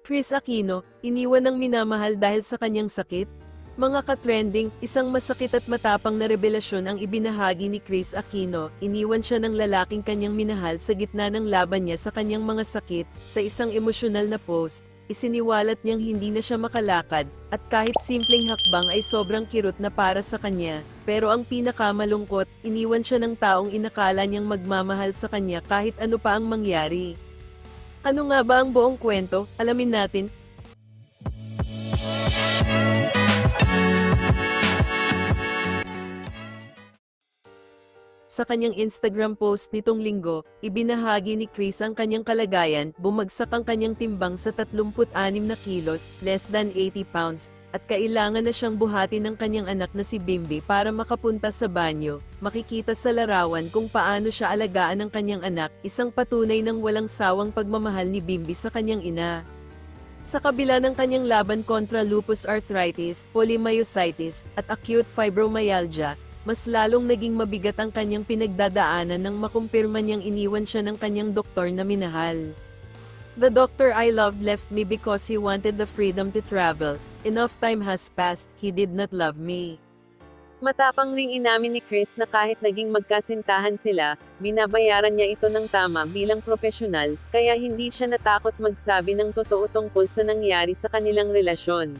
Kris Aquino, iniwan ng minamahal dahil sa kanyang sakit? Mga ka-trending, isang masakit at matapang na revelasyon ang ibinahagi ni Kris Aquino. Iniwan siya ng lalaking kanyang minahal sa gitna ng laban niya sa kanyang mga sakit. Sa isang emosyonal na post, isiniwalat niyang hindi na siya makalakad, at kahit simpleng hakbang ay sobrang kirot na para sa kanya. Pero ang pinakamalungkot, iniwan siya ng taong inakala niyang magmamahal sa kanya kahit ano pa ang mangyari. Ano nga ba ang buong kwento? Alamin natin. Sa kanyang Instagram post nitong linggo, ibinahagi ni Kris ang kanyang kalagayan. Bumagsak ang kanyang timbang sa 36 na kilos, less than 80 pounds, at kailangan na siyang buhatin ng kanyang anak na si Bimbi para makapunta sa banyo. Makikita sa larawan kung paano siya alagaan ng kanyang anak, isang patunay ng walang sawang pagmamahal ni Bimbi sa kanyang ina. Sa kabila ng kanyang laban kontra lupus arthritis, polymyositis, at acute fibromyalgia, mas lalong naging mabigat ang kanyang pinagdadaanan nang makumpirma niyang iniwan siya ng kanyang doktor na minahal. "The doctor I loved left me because he wanted the freedom to travel. Enough time has passed, he did not love me." Matapang ring inamin ni Kris na kahit naging magkasintahan sila, binabayaran niya ito ng tama bilang propesyonal, kaya hindi siya natakot magsabi ng totoo tungkol sa nangyari sa kanilang relasyon.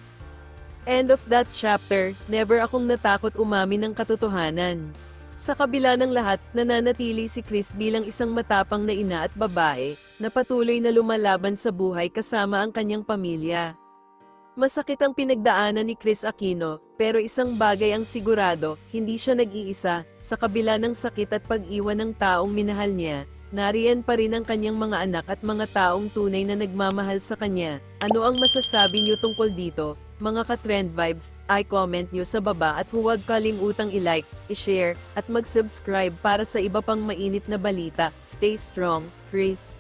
End of that chapter. Never akong natakot umamin ng katotohanan. Sa kabila ng lahat, nananatili si Kris bilang isang matapang na ina at babae, na patuloy na lumalaban sa buhay kasama ang kanyang pamilya. Masakit ang pinagdaanan ni Kris Aquino, pero isang bagay ang sigurado, hindi siya nag-iisa. Sa kabila ng sakit at pag-iwan ng taong minahal niya, nariyan pa rin ang kanyang mga anak at mga taong tunay na nagmamahal sa kanya. Ano ang masasabi niyo tungkol dito? Mga ka-trend vibes, i-comment nyo sa baba at huwag kalimutang i-like, i-share, at mag-subscribe para sa iba pang mainit na balita. Stay strong, Kris.